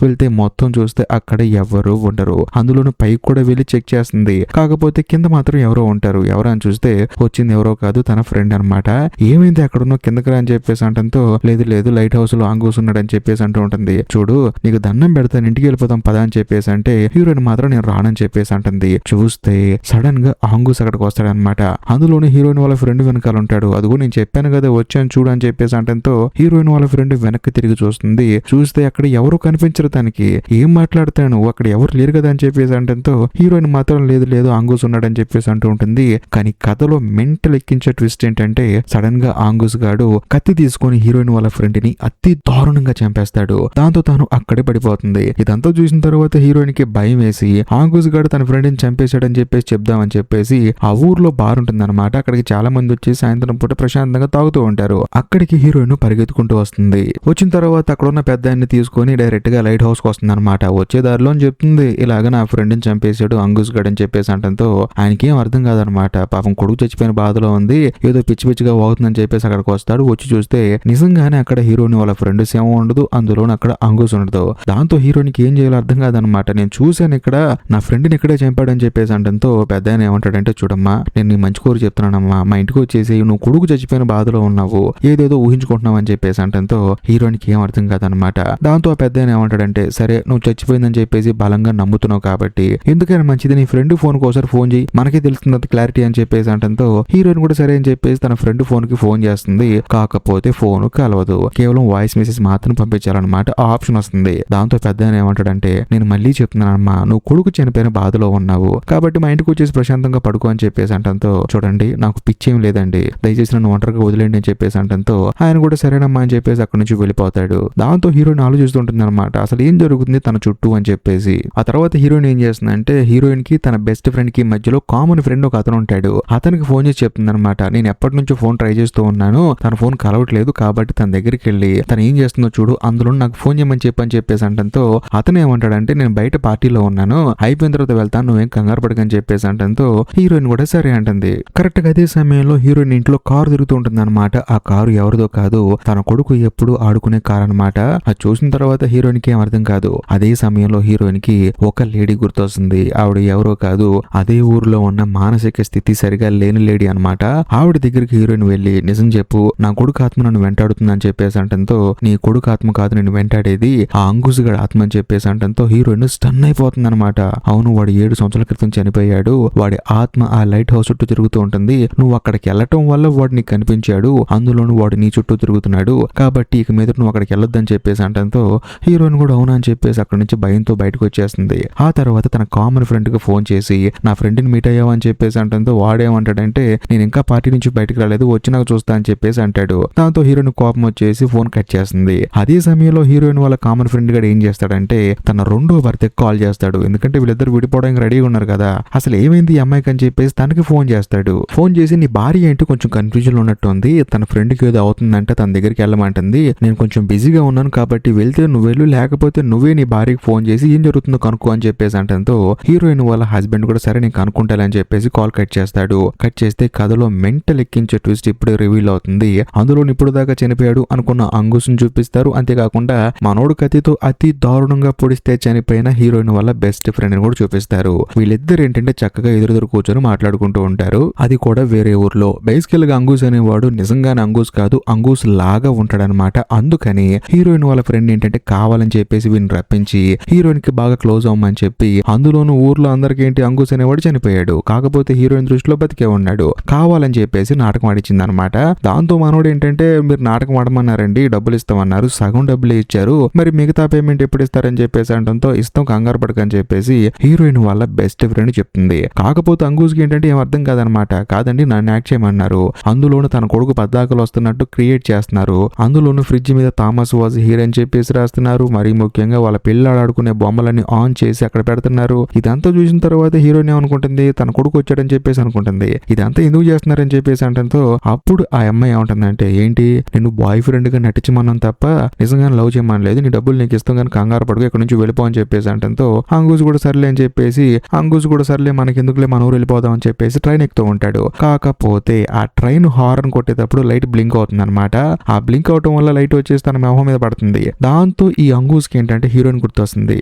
Speaker 1: వెళ్తే మొత్తం చూస్తే అక్కడ ఎవరు ఉండరు. అందులోనూ పైకి కూడా వెళ్ళి చెక్ చేస్తుంది. కాకపోతే కింద మాత్రం ఎవరో ఉంటారు. ఎవరు అని చూస్తే వచ్చింది ఎవరో కాదు తన ఫ్రెండ్ అనమాట. ఏమైంది అక్కడున్న కిందకి రా అని చెప్పేసి అంటంతో లేదు లేదు లైట్ హౌస్ లో అంగూస్ ఉన్నాడు అని చెప్పేసి అంటూ ఉంటుంది. చూడు నీకు దండం పెడతాను ఇంటికి వెళ్ళిపోతాం పదా అని చెప్పేసి అంటే హీరోయిన్ మాత్రం నేను రానని చెప్పేసి అంటుంది. చూస్తే సడన్ గా అంగూస్ అక్కడికి వస్తాడనమాట. అందులోనే హీరోయిన్ వాళ్ళ ఫ్రెండ్ వెనకాల ఉంటాడు. అదిగో నేను చెప్పాను కదా వచ్చాను చూడు అని చెప్పేసి అంటంతో హీరోయిన్ వాళ్ళ ఫ్రెండ్ వెనక్కి తిరిగి చూస్తుంది. చూస్తే అక్కడ ఎవరు కనిపించరు తనకి. ఏం మాట్లాడతాను అక్కడ ఎవరు లేరు కదా అని చెప్పేసి అంటంతో హీరోయిన్ మాత్రం లేదు లేదు ఆంగూస్ ఉన్నాడని చెప్పేసి అంటూ ఉంటుంది. కానీ కథలో మెంటల్ ఎక్కించే ట్విస్ట్ ఏంటంటే సడన్ గా ఆంగూస్ గాడు కత్తి తీసుకొని హీరోయిన్ వాళ్ళ ఫ్రెండ్ ని అతి దారుణంగా చంపేస్తాడు. దాంతో తాను అక్కడే పడిపోతుంది. ఇదంతా చూసిన తర్వాత హీరోయిన్ కి భయం వేసి ఆంగూస్ గాడు తన ఫ్రెండ్ ని చంపేశాడని చెప్పేసి చెప్దామని చెప్పేసి ఆ ఊర్లో బార్ ఉంటుందన్నమాట. అక్కడికి చాలా మంది వచ్చి సాయంత్రం పూట ప్రశాంతంగా తాగుతూ ఉంటారు. అక్కడికి హీరోయిన్ పరిగెత్తుకుంటూ వస్తుంది. వచ్చిన తర్వాత అక్కడ ఉన్న పెద్ద ఆయన్ని తీసుకొని డైరెక్ట్ గా లైట్ హౌస్ కి వస్తుంది అనమాట. వచ్చే దారిలో చెప్తుంది ఇలాగ నా ఫ్రెండ్ ని చంపేశాడు అంగూస్ గడ్ అని చెప్పేసి అంటంతో ఆయనకి ఏం అర్థం కాదనమాట. పాపం కొడుకు చచ్చిపోయిన బాధలో ఉంది, ఏదో పిచ్చి పిచ్చిగా అవుతుందని చెప్పేసి అక్కడికి వస్తాడు. వచ్చి చూస్తే నిజంగానే అక్కడ హీరోయిన్ వాళ్ళ ఫ్రెండ్ సేమ ఉండదు, అందులో అక్కడ అంగూస్ ఉండదు. దాంతో హీరోయిన్ కి ఏం చేయాలో అర్థం కాదనమాట. నేను చూశాను ఇక్కడ నా ఫ్రెండ్ ని ఇక్కడే చంపాడని చెప్పేసి అంటంతో పెద్ద ఆయన ఏమంటాడంటే చూడమ్మా నేను నీ మంచి కోరు చెప్తున్నానమ్మా, మా ఇంటికి వచ్చేసి నువ్వు కొడుకు చచ్చిపోయిన బాధలో ఉన్నావు, ఏదేదో ఊహించుకుంటున్నావు అని చెప్పేసి అంటంతో హీరోయిన్కి ఏం అర్థం కాదనమాట. దాంతో ఆ పెద్ద ఏమంటాడంటే సరే నువ్వు చచ్చిపోయిందని చెప్పేసి బలంగా నమ్ముతున్నావు కాబట్టి ఎందుకైనా మంచిది నీ ఫ్రెండ్ ఫోన్ ఒకసారి ఫోన్ చేయి, మనకే తెలుస్తుంది క్లారిటీ అని చెప్పేసి అంటంతో హీరోయిన్ కూడా సరే అని చెప్పేసి తన ఫ్రెండ్ ఫోన్ కి ఫోన్ చేస్తుంది. కాకపోతే ఫోన్ కలవదు, కేవలం వాయిస్ మెసేజ్ మాత్రం పంపించాలన్నమాట. ఆ ఆప్షన్ వస్తుంది. దాంతో పెద్ద ఏమంటాడంటే నేను మళ్ళీ చెప్తున్నానమ్మా, నువ్వు కొడుకు చనిపోయిన బాధలో ఉన్నావు కాబట్టి మా ఇంటికి వచ్చేసి ప్రశాంతంగా పడుకో అని చెప్పేసి అంటంతో చూడండి నాకు పిచ్చేం లేదండి, దయచేసి నన్ను ఒంటరిగా వదిలేండి అని చెప్పేసి అంటంతో ఆయన కూడా సరేనమ్మా అని చెప్పేసి అక్కడి నుంచి వెళ్ళిపోతాడు. దాంతో హీరోయిన్ ఆలోచిస్తుంటుంది అనమాట అసలు ఏం జరుగుతుంది తన చుట్టూ అని చెప్పేసి. ఆ తర్వాత హీరోయిన్ ఏం చేస్తుందంటే హీరోయిన్ కి తన బెస్ట్ ఫ్రెండ్ కి మధ్యలో కామన్ ఫ్రెండ్ ఒక అతను ఉంటాడు, అతనికి ఫోన్ చేసి చెప్తుంది అనమాట నేను ఎప్పటి నుంచో ఫోన్ ట్రై చేస్తూ ఉన్నాను, తన ఫోన్ కలవట్లేదు కాబట్టి తన దగ్గరికి వెళ్ళి తను ఏం చేస్తుందో చూడు, అందులో నాకు ఫోన్ చేయమని చెప్పేసి అంటంతో అతను ఏమంటాడంటే నేను బయట పార్టీలో ఉన్నాను, అయిపోయిన తర్వాత వెళ్తాను, నువ్వేం కంగారు పడకని చెప్పేసి అంటంతో హీరోయిన్ కూడా సరే అంటుంది. కరెక్ట్ గా అదే సమయంలో హీరోయిన్ ఇంట్లో కారు తిరుగుతూ ఉంటుంది అనమాట. ఆ కారు ఎవరిదో కాదు, తన కొడుకు ఎప్పుడు ఆడుకునే కారు అనమాట. అది చూసిన తర్వాత హీరోయిన్ కి ఏం అర్థం కాదు. అదే సమయంలో హీరోయిన్ కి ఒక లేడీ గుర్తొస్తుంది. ఆవిడ ఎవరో కాదు, అదే ఊర్లో ఉన్న మానసిక స్థితి సరిగా లేని లేడీ అనమాట. ఆవిడ దగ్గరికి హీరోయిన్ వెళ్ళి నిజం చెప్పు, నా కొడుకు ఆత్మ నన్ను వెంటాడుతుంది అని చెప్పేసి అంటంతో నీ కొడుకు ఆత్మ కాదు నేను వెంటాడేది ఆ అంకుశ్ గడి ఆత్మ అని చెప్పేసి అంటంతో హీరోయిన్ స్టన్ అయిపోతుంది అనమాట. అవును వాడు 7 సంవత్సరాల క్రితం చనిపోయాడు, వాడి ఆత్మ ఆ లైట్ హౌస్ చుట్టూ తిరుగుతూ ఉంటుంది, నువ్వు అక్కడికి వెళ్ళటం వల్ల వాడు నీకు కనిపించాడు, అందులోను వాడు నీ చుట్టూ తిరుగుతున్నాడు కాబట్టి ఇక మీద నువ్వు అక్కడికి వెళ్ళొద్దని చెప్పేసి అంటంతో హీరోయిన్ కూడా అవునా అని చెప్పేసి అక్కడి నుంచి భయంతో బయటకు వచ్చేస్తుంది. ఆ తర్వాత తన కామన్ ఫ్రెండ్ కి ఫోన్ చేసి నా ఫ్రెండ్ ని మీట్ అయ్యావని చెప్పేసి అంటంతో వాడేమంటాడంటే నేను ఇంకా పార్టీ నుంచి బయటకు రాలేదు, వచ్చినాక చూస్తా అని చెప్పేసి అంటాడు. దాంతో హీరోయిన్ కోపం వచ్చేసి ఫోన్ కట్ చేస్తుంది. అదే సమయంలో హీరోయిన్ వాళ్ళ కామన్ ఫ్రెండ్ గారు ఏం చేస్తాడంటే తన రెండో భర్తకి కాల్ చేస్తాడు, ఎందుకంటే వీళ్ళిద్దరు విడిపోవడానికి రెడీగా ఉన్నారు కదా, అసలు ఏమైంది ఈ అమ్మాయికి అని చెప్పేసి తనకి ఫోన్ చేస్తాడు. ఫోన్ చేసి నీ భార్య ఏంటి కొంచెం కన్ఫ్యూజన్ లో ఉన్నట్టుంది, తన ఫ్రెండ్ కి ఏదో అవుతుందంటే తన దగ్గరికి వెళ్ళమంటుంది, నేను కొంచెం బిజీగా ఉన్నాను కాబట్టి వెళ్తే నువ్వు వెళ్ళు, లేకపోతే నువ్వే నీ భార్యకి ఫోన్ చేసి ఏం జరుగుతుందో కనుక్కో అని చెప్పేసి అంటంతో హీరోయిన్ వాళ్ళ హస్బెండ్ కూడా సరే నేను కనుక్కుంటానని చెప్పేసి కాల్ కట్ చేస్తాడు. కట్ చేస్తే కథలో మెంటల్ ఎక్కించే ట్విస్ట్ ఇప్పుడే రివీల్ అవుతుంది. అందులో ఇప్పుడు దాకా చనిపోయాడు అనుకున్న అంకుశ్ ని చూపిస్తారు. అంతేకాకుండా మనోడు కత్తితో అతి దారుణంగా పొడిస్తే చనిపోయిన హీరోయిన్ వాళ్ళ బెస్ట్ ఫ్రెండ్ ని కూడా చూపిస్తారు. వీళ్ళిద్దరు ఏంటంటే చక్కగా ఎదురెదురు కూర్చొని మాట్లాడుకుంటూ ఉంటారు, అది కూడా వేరే ఊర్లో. బేసికల్ గా అంకుశ్ అనేవాడు నిజంగానే అంకుశ్ కాదు, అంకుశ్ లాగా ఉంటాడనమాట. అందుకని హీరోయిన్ వాళ్ళ ఫ్రెండ్ ఏంటంటే కావాలని చెప్పేసి వీడిని రప్పించి హీరోయిన్ కి బాగా క్లోజ్ అవ్వమని చెప్పి, అందులోనూ ఊర్లో అందరికి ఏంటి అంకుశ్ అనేవాడు చనిపోయాడు, కాకపోతే హీరోయిన్ దృష్టిలో బతికే ఉన్నాడు, కావాలని చెప్పేసి నాటకం ఆడిచ్చింది అనమాట. దాంతో మనోడు ఏంటంటే మీరు నాటకం ఆడమన్నారండి, డబ్బులు ఇస్తామన్నారు, సగం డబ్బులే ఇచ్చారు, మరి మిగతా పేమెంట్ ఎప్పుడు ఇస్తారని చెప్పేసి అంటంతో ఇస్తాం కంగారు పడకని చెప్పేసి హీరోయిన్ వాళ్ళ బెస్ట్ ఫ్రెండ్ చెప్తుంది. కాకపోతే అంకుశ్కి ఏంటంటే ఏం అర్థం కాదనమాట. కాదండి నన్ను యాక్ట్ చేయమన్నారు, అందులోను తన కొడుకు పద్దాకలు వస్తున్నట్టు క్రియేట్ చేస్తున్నారు, అందులోను ఫ్రిడ్జ్ మీద థామస్ వాజ్ హీర్ అని చెప్పేసి రాస్తున్నారు, మరీ ముఖ్యంగా వాళ్ళ పిల్లలు ఆడుకునే బొమ్మలన్నీ ఆన్ చేసి అక్కడ పెడుతున్నారు. ఇదంతా చూసిన తర్వాత హీరోయిన్ ఏమనుకుంటుంది తన కొడుకు వచ్చాడని చెప్పేసి అనుకుంటుంది. ఇదంతా ఎందుకు చేస్తున్నారని చెప్పేసి అంటంతో అప్పుడు ఆ అమ్మాయి ఏమంటుందంటే ఏంటి నేను బాయ్ ఫ్రెండ్ గా నటించమన్నాను తప్ప నిజంగానే లవ్ చేయమనలేదు, నీ డబ్బులు నీకు ఇస్తాం కానీ కంగారు పడుకు ఇక్కడ నుంచి వెళ్ళిపో అని చెప్పేసి అంటంతో అంకుశ్ కూడా సర్లే అని చెప్పేసి అంకుశ్ కూడా సర్లే మనకి ఎందుకులే మన ఊరు వెళ్ళిపోదాం అని చెప్పేసి ట్రైన్ ఎక్కుతూ ఉంటాడు. కాకపోతే ఆ ట్రైన్ హార్న్ కొట్టేటప్పుడు లైట్ బ్లింక్ అవుతుంది అనమాట. ఆ బ్లింక్ అవటం వల్ల లైట్ వచ్చేసి తన మొహం మీద పడుతుంది. దాంతో ఈ అంకుశ్ కి ఏంటంటే హీరోయిన్ గుర్తొస్తుంది,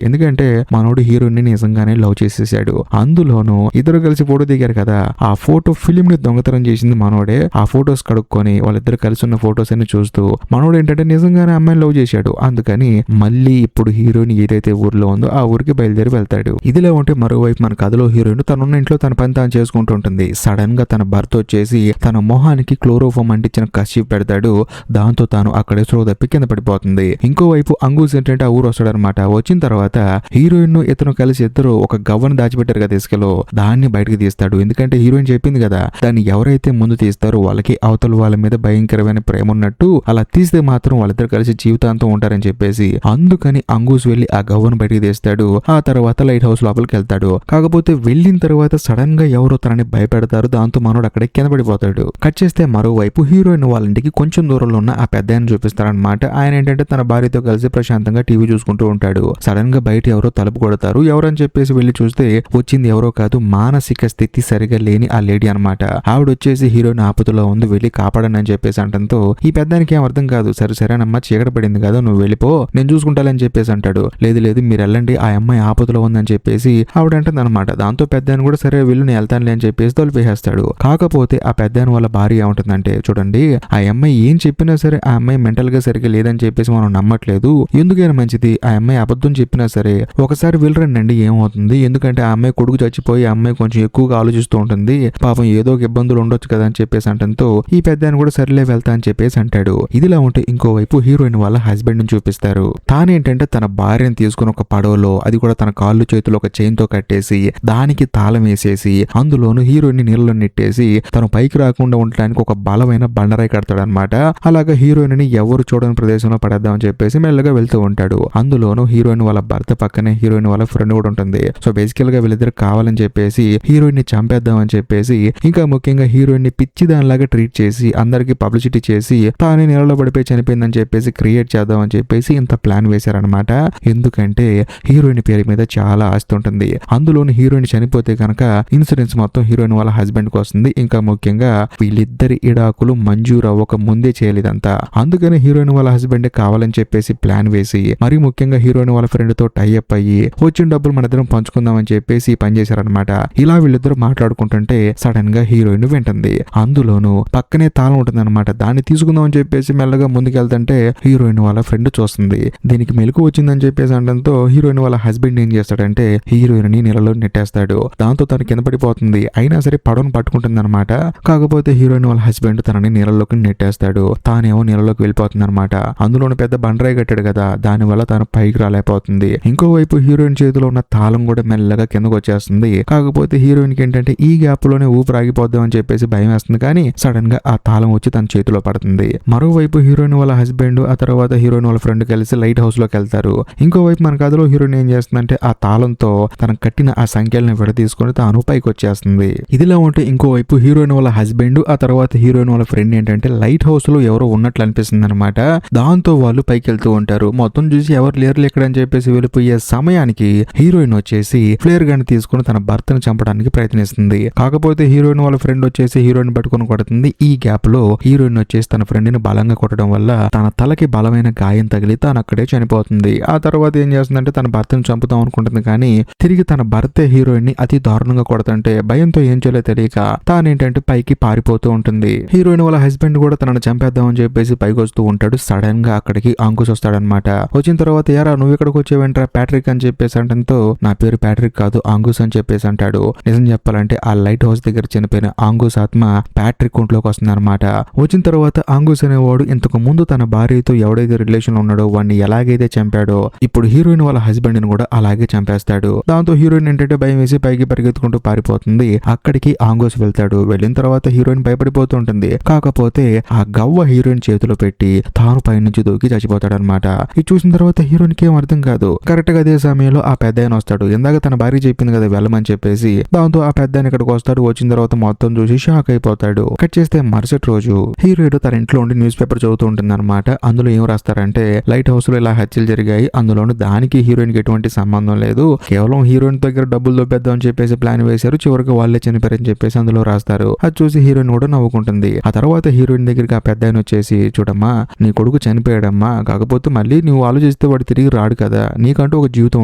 Speaker 1: ఎందుకంటే మనోడు హీరోయిన్ ని నిజంగానే లవ్ చేసేసాడు. అందులోనూ ఇద్దరు కలిసి ఫోటో దిగారు కదా, ఆ ఫోటో ఫిలిం ని దొంగతనం చేసింది మనోడే. ఆ ఫోటోస్ కడుక్కొని వాళ్ళిద్దరు కలిసి ఉన్న ఫోటోస్ అన్ని చూస్తూ మనోడు ఏంటంటే నిజంగానే అమ్మాయిని లవ్ చేశాడు. అందుకని మళ్ళీ ఇప్పుడు హీరోయిన్ ఏదైతే ఊర్లో ఉందో ఆ ఊరికి బయలుదేరి వెళ్తాడు. ఇదిలా ఉంటే మరోవైపు మన కథలో హీరోయిన్ తనున్న ఇంట్లో తన పని తాను చేసుకుంటూ ఉంటుంది. సడన్ గా తన భర్త వచ్చేసి తన మొహానికి క్లోరోఫామ్ అంటించిన కర్చీఫ్ పెడతాడు. దాంతో తాను అక్కడే స్లో తప్పి కింద పడిపోతుంది. ఇంకోవైపు అంకుశ్ ఏంటంటే ఆ ఊరు వస్తాడనమాట. వచ్చిన తర్వాత హీరోయిన్ ఇతను కలిసి ఇద్దరు ఒక గవ్వను దాచిపెట్టారు కదా ఇసుకలో, దాన్ని బయటకు తీస్తాడు. ఎందుకంటే హీరోయిన్ చెప్పింది కదా దాన్ని ఎవరైతే ముందు తీస్తారో వాళ్ళకి అవతల వాళ్ళ మీద భయంకరమైన ప్రేమ ఉన్నట్టు, అలా తీస్తే మాత్రం వాళ్ళిద్దరు కలిసి జీవితాంతం ఉంటారని చెప్పేసి. అందుకని అంకుశ్ వెళ్లి ఆ గవ్వను బయటకు తీస్తాడు. ఆ తర్వాత లైట్ హౌస్ లోపలికి వెళ్తాడు. కాకపోతే వెళ్ళిన తర్వాత సడన్ గా ఎవరో తనని భయపెడతారు. దాంతో మనోడు అక్కడే కింద పడిపోతాడు. కట్ చేస్తే మరోవైపు హీరోయిన్ వాళ్ళ ఇంటికి కొంచెం దూరంలో ఉన్న ఆ పెద్ద ఆయన చూపిస్తారనమాట. ఆయన ఏంటంటే తన భార్యతో కలిసి ప్రశాంతంగా టీవీ చూసుకుంటూ ఉంటాడు. సడన్ గా బయట ఎవరో తలుపు కొడతారు. ఎవరని చెప్పేసి వెళ్లి చూస్తే వచ్చింది ఎవరో కాదు, మానసిక స్థితి సరిగా లేని ఆ లేడీ అనమాట. ఆవిడ వచ్చేసి హీరోయిన్ ఆపదలో ఉంది, వెళ్ళి కాపాడని అని చెప్పేసి అంటంతో ఈ పెద్దానికి ఏం అర్థం కాదు. సరేనమ్మా చీకటి పడింది కదా నువ్వు వెళ్ళిపో, నేను చూసుకుంటానని చెప్పేసి అంటాడు. లేదు లేదు మీరు వెళ్ళండి, ఆ అమ్మాయి ఆపదలో ఉందని చెప్పేసి ఆవిడ అంటుంది అనమాట. దాంతో పెద్దాన్ని కూడా సరే వెళ్ళు నేను వెళ్తానులే అని చెప్పేసి తొలిపేసేస్తాడు. కాకపోతే ఆ పెద్దాని వాళ్ళ భార్య ఏముంటుందంటే చూడండి ఆ అమ్మాయి ఏం చెప్పినా సరే ఆ అమ్మాయి మెంటల్ గా సరిగ్గా లేదని చెప్పేసి మనం నమ్మట్లేదు. ఎందుకైనా మంచిది ఆ అమ్మాయి అబద్ధం చెప్పినా సరే ఒకసారి వెళ్ళరండి ఏమవుతుంది, ఎందుకంటే ఆ అమ్మాయి కొడుకు చచ్చిపోయి ఆ అమ్మాయి కొంచెం ఎక్కువగా ఆలోచిస్తూ ఉంటుంది, పాపం ఏదో ఒక ఇబ్బందులు ఉండొచ్చు కదా అని చెప్పేసి అంటంతో ఈ పెద్ద కూడా సరిలే వెళ్తా అని చెప్పేసి అంటాడు. ఇదిలా ఉంటే ఇంకోవైపు హీరోయిన్ వాళ్ళ హస్బెండ్ ని చూపిస్తారు. తానేంటంటే తన భార్యను తీసుకుని ఒక పడవలో, అది కూడా తన కాళ్ళు చేతులు ఒక చైన్ తో కట్టేసి దానికి తాళం వేసేసి అందులోను హీరోయిన్ ని నీళ్ళలో నెట్టేసి తను పైకి రాకుండా ఉండడానికి ఒక బలమైన బండరాయి కడతాడనమాట. అలాగా హీరోయిన్ ని ఎవరు చూడని ప్రదేశంలో పడేద్దామని చెప్పేసి మెల్లగా వెళ్తూ ఉంటాడు. అందులోను హీరోయిన్ వాళ్ళ భర్త పక్కనే హీరోయిన్ వాళ్ళ ఫ్రెండ్ కూడా ఉంటుంది. సో బేసికల్ గా వీళ్ళిద్దరు కావాలని చెప్పేసి హీరోయిన్ ని చంపేద్దాం అని చెప్పేసి, ఇంకా ముఖ్యంగా హీరోయిన్ ని పిచ్చి దానిలాగా ట్రీట్ చేసి అందరికి పబ్లిసిటీ చేసి తానే నీళ్ళలో పడిపోయి చనిపోయిందని చెప్పేసి క్రియేట్ చేద్దాం అని చెప్పేసి ఇంత ప్లాన్ వేశారనమాట. ఎందుకంటే హీరోయిన్ పేరు మీద చాలా ఆస్తి ఉంటుంది. అందులోని హీరోయిన్ చనిపోతే కనుక ఇన్సూరెన్స్ మొత్తం హీరోయిన్ వాళ్ళ హస్బెండ్ కి వస్తుంది. ఇంకా ముఖ్యంగా వీళ్ళిద్దరి ఇడాకులు మంజూరు అవ్వక ముందే చేయలేదంతా. అందుకని హీరోయిన్ వాళ్ళ హస్బెండ్ కావాలని చెప్పేసి ప్లాన్ వేసి మరీ ముఖ్యంగా హీరోయిన్ వాళ్ళ ఫ్రెండ్ తో టైఅప్ అయ్యి వచ్చిన డబ్బులు మన ఇద్దరం పంచుకుందాం అని చెప్పేసి పని చేశారనమాట. ఇలా వీళ్ళిద్దరు మాట్లాడుకుంటుంటే సడన్ గా హీరోయిన్ వింటుంది. అందులోను పక్కనే తాళం ఉంటుంది అనమాట. దాన్ని తీసుకుందాం అని చెప్పేసి మెల్లగా ముందుకెళ్తుంటే హీరోయిన్ వాళ్ళ ఫ్రెండ్ చూస్తుంది. దీనికి మెలకు వచ్చిందని చెప్పేసి అనడంతో హీరోయిన్ వాళ్ళ హస్బెండ్ ఏం చేస్తాడంటే హీరోయిన్ ని నీళ్ళలో నెట్టేస్తాడు. దాంతో తను కింద పడిపోతుంది. అయినా సరే పడవను పట్టుకుంటుంది అనమాట. కాకపోతే హీరోయిన్ వాళ్ళ హస్బెండ్ తనని నీళ్ళలోకి నెట్టేస్తాడు. తానేమో నీళ్ళలోకి వెళ్ళిపోతుంది అనమాట. అందులోని పెద్ద బండరాయి కట్టాడు కదా, దాని వల్ల తను పైకి రాలేకపోతుంది. ఇంకోవైపు హీరోయిన్ చేతిలో ఉన్న తాళం కూడా మెల్లగా కిందకు వచ్చేస్తుంది. కాకపోతే హీరోయిన్ కి ఏంటంటే ఈ గ్యాప్ లోనే ఊపిరి ఆగిపోద్దాం అని చెప్పేసి భయం వేస్తుంది. కానీ సడన్ గా ఆ తాళం వచ్చి తన చేతిలో పడుతుంది. మరోవైపు హీరోయిన్ వాళ్ళ హస్బెండ్ ఆ తర్వాత హీరోయిన్ వాళ్ళ ఫ్రెండ్ కలిసి లైట్ హౌస్ లోకి వెళ్తారు. ఇంకోవైపు మన కథలో హీరోయిన్ ఏం చేస్తుందంటే ఆ తాళంతో తనకు కట్టిన ఆ సంఖ్యలను విడదీసుకొని తాను పైకి వచ్చేస్తుంది. ఇదిలా ఉంటే ఇంకోవైపు హీరోయిన్ వాళ్ళ హస్బెండ్ ఆ తర్వాత హీరోయిన్ వాళ్ళ ఫ్రెండ్ ఏంటంటే లైట్ హౌస్ లో ఎవరో ఉన్నట్లు అనిపిస్తుంది అనమాట. దాంతో వాళ్ళు పైకి వెళ్తూ ఉంటారు. మొత్తం చూసి ఎవరు లేరు ఇక్కడ అని చెప్పేసి వెళ్ళిపోయే సమయానికి హీరోయిన్ వచ్చేసి ఫ్లేర్ గన్ తీసుకుని తన భర్తను చంపడానికి ప్రయత్నిస్తుంది. కాకపోతే హీరోయిన్ వాళ్ళ ఫ్రెండ్ వచ్చేసి హీరోయిన్ పట్టుకుని కొడుతుంది. ఈ గ్యాప్ లో హీరోయిన్ వచ్చేసి తన ఫ్రెండ్ ని బలంగా కొట్టడం వల్ల తన తలకి బలమైన గాయం తగిలి తాను అక్కడే చనిపోతుంది. ఆ తర్వాత ఏం చేస్తుందంటే తన భర్తను చంపుతాం అనుకుంటుంది. కానీ తిరిగి తన భర్తే హీరోయిన్ ని అతి దారుణంగా కొడుతుంటే భయంతో ఏం చేయాలో తెలియక తానేంటంటే పైకి పారిపోతూ ఉంటుంది. హీరోయిన్ వాళ్ళ హస్బెండ్ కూడా తనను చంపేద్దాం అని చెప్పేసి పైకి వస్తూ ఉంటాడు. సడన్ గా అక్కడికి అంకుష్ వస్తాడనమాట. వచ్చిన తర్వాత యారా నువ్వు ఇక్కడికి వచ్చేవేంట్రా ప్యాట్రిక్ అని చెప్పేసి అంటంతో నా పేరు ప్యాట్రిక్ కాదు అంకుష్ అని చెప్పేసి అంటాడు. నిజం చెప్పాలంటే ఆ లైట్ హౌస్ దగ్గర చనిపోయిన అంకుష్ ఆత్మ ప్యాట్రిక్ ఒంట్లోకి వస్తుంది అనమాట. వచ్చిన తర్వాత అంకుష్ అనేవాడు ఇంతకు ముందు తన భార్యతో ఎవడైతే రిలేషన్ లో ఉన్నాడో వాడిని ఎలాగైతే చంపాడో ఇప్పుడు హీరోయిన్ వాళ్ళ హస్బెండ్ ని కూడా అలాగే చంపేస్తాడు. దాంతో హీరోయిన్ ఏంటంటే భయం వేసి పైకి పరిగెత్తుకుంటూ పారిపోతుంది. అక్కడికి అంకుష్ వెళ్తాడు. వెళ్ళిన తర్వాత హీరోయిన్ భయపడిపోతూ ఉంటుంది. కాకపోతే ఆ గవ్వ హీరోయిన్ చేతిలో పెట్టి తాను పైనుంచి దూకి చచ్చిపోతాడనమాట. ఇది చూసిన తర్వాత హీరోయిన్ కి ఏం అర్థం కాదు. కరెక్ట్ గా అదే సమయంలో ఆ పెద్ద ఆయన వస్తాడు. ఇందాక తన భార్య చెప్పింది కదా వెళ్ళమని చెప్పేసి. దాంతో ఆ పెద్ద ఆయన ఇక్కడికి వస్తాడు. వచ్చిన తర్వాత మొత్తం చూసి షాక్ అయిపోతాడు. కట్ చేస్తే మరుసటి రోజు హీరోయిన్ తన ఇంట్లో ఉండి న్యూస్ పేపర్ చదువుతూ ఉంటుంది అనమాట. అందులో ఏం రాస్తారంటే లైట్ హౌస్ లో ఇలా హత్యలు జరిగాయి, అందులోను దానికి హీరోయిన్ కి ఎటువంటి సంబంధం లేదు, కేవలం హీరోయిన్ దగ్గర డబ్బులు దొబ్బేద్దాం అని చెప్పేసి ప్లాన్ వేశారు, చివరికి వాళ్ళే చనిపోయారని చెప్పేసి అందులో రాస్తారు. అది చూసి హీరోయిన్ కూడా నవ్వుకుంటుంది. ఆ తర్వాత హీరోయిన్ దగ్గరికి ఆ పెద్ద ఆయన వచ్చేసి చూడమ్మా నీ కొడుకు చనిపోయాడమ్మా, కాకపోతే మళ్ళీ నువ్వు ఆలోచిస్తే వాడు తిరిగి రాడు కదా, నీకంటూ ఒక జీవితం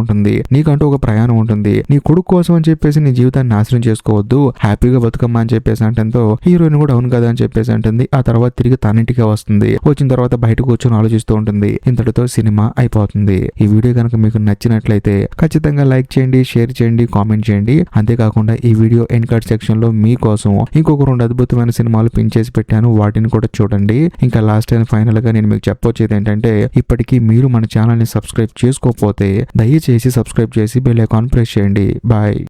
Speaker 1: ఉంటుంది, నీకంటూ ఒక ప్రయాణం ఉంటుంది, నీ కొడుకు కోసం అని చెప్పేసి నీ జీవితాన్ని నాశనం చేసుకోవద్దు, హ్యాపీగా బతుకమ్మా అని చెప్పేసి అంటంతో హీరోయిన్ కూడా అవును కదా అని చెప్పేసి అంటుంది. ఆ తర్వాత తిరిగి తనింటికే వస్తుంది. వచ్చిన తర్వాత బయట కూర్చొని ఆలోచిస్తూ ఉంటుంది. ఇంతటితో సినిమా అయిపోతుంది. ఈ వీడియో కనుక మీకు నచ్చినట్లయితే ఖచ్చితంగా లైక్ చేయండి, షేర్ చేయండి, కామెంట్ చేయండి. అంతేకాకుండా ఈ వీడియో ఎండ్ కార్డ్ సెక్షన్ లో మీకోసం ఇంకొక 2 అద్భుతమైన సినిమాలు పిన్ చేసి పెట్టాను, వాటిని కూడా చూడండి. ఇంకా లాస్ట్ అండ్ ఫైనల్ గా నేను మీకు చెప్పొచ్చేది ఏంటంటే ఇప్పటికీ మీరు మన ఛానల్ ని సబ్స్క్రైబ్ చేసుకోకపోతే దయచేసి సబ్స్క్రైబ్ చేసి బెల్ ఐకాన్ ప్రెస్ చేయండి. బాయ్.